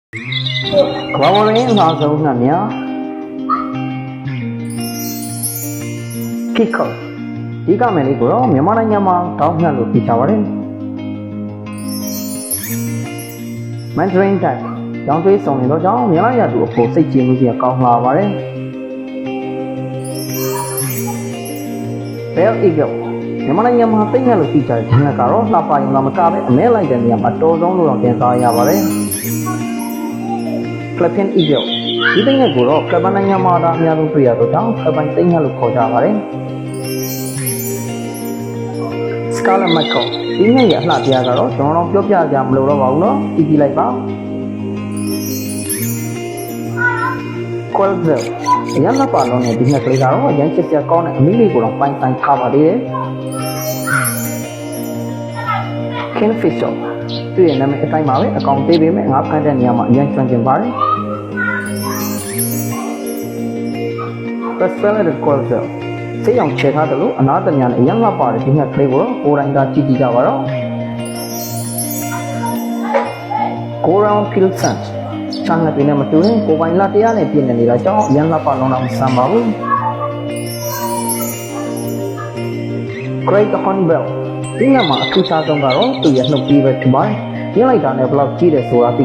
ကဘာပေါ်ရင်းအမှားဆုံးနှံ့များkick out ဒီကမယ်လေးကိုတော့မြန်မာနိုင်ငံမှာတောင်းနှံ့လို့ပြချပါတယ် Mandarin type ရောင်းသွေးဆောင်နေတော့ကြောင့်မြန်မာရသူအဖို့စိတ်ကြည်မှုကြီးကောင်းလာပါတယ် Bell Eagle မြန်မာနိုင်ငံမှာသိငှက်လို့ပြချတဲ့ဂျင်းလက်ကတော့လှပရင်လာမကပဲအမဲလိုက်တဲ့နေရာမှာတော်ဆုံးလို့တော့တင်စားရပါတယ် Flapping Eagle ဒီသိငှက်ကိုတော့ကပန်နိုင်ငံမှာအများဆုံးတွေ့ရတော့ကြောင့်ကပန်သိငှက်လို့ခေါ်ကြပါတယ် Scarlet Macaw ဒီငှက်ရဲ့အလှတရားကတော့ကျွန်တော်တို့ပြောပြကြမလို့တော့ပါဘူးเนาะကြည့်ကြည့်လိုက်ပါ Quail အရင်ကပါလုံးနဲ့ဒီငှက်ကလေးကတော့အရင်ချက်ချက်ကောင်းတဲ့အမီးလေးကိုတော့ပိုင်ပိုင်ထားပါသေးတယ် Kingfisher သူ့ရဲ့နာမည်အတိုင်းပါပဲအကောင်သေးပေမဲ့ငါးဖမ်းတဲ့နေရာမှာအရင်ကျွမ်းကျင်ပါတယ် Perspective Quail စိတ်အောင်ချေထားတယ်လို့အနာတညာနဲ့အရင်ကပါတယ်ဒီငှက်ကလေးကိုတော့ကိုယ်တိုင်ကကြည့်ကြည့်ကြပါတော့ Go round field sand ချမ်းငှက်တွေနဲ့မတူရင်ကိုယ်ပိုင်လာတရားနဲ့ပြည့်နေနေတာကြောင့်အရင်ကပါလုံးတော့မဆမ်းပါဘူး Great Hornbill ဒီငှက်မှာအထူးခြားဆုံးကတော့သူ့ရဲ့နှုတ်ပြီးပဲဖြစ်ပါတယ်။ပြင်းလိုက်တာနဲ့ဘယ်လောက်ကြီးတယ်ဆိုတာသိ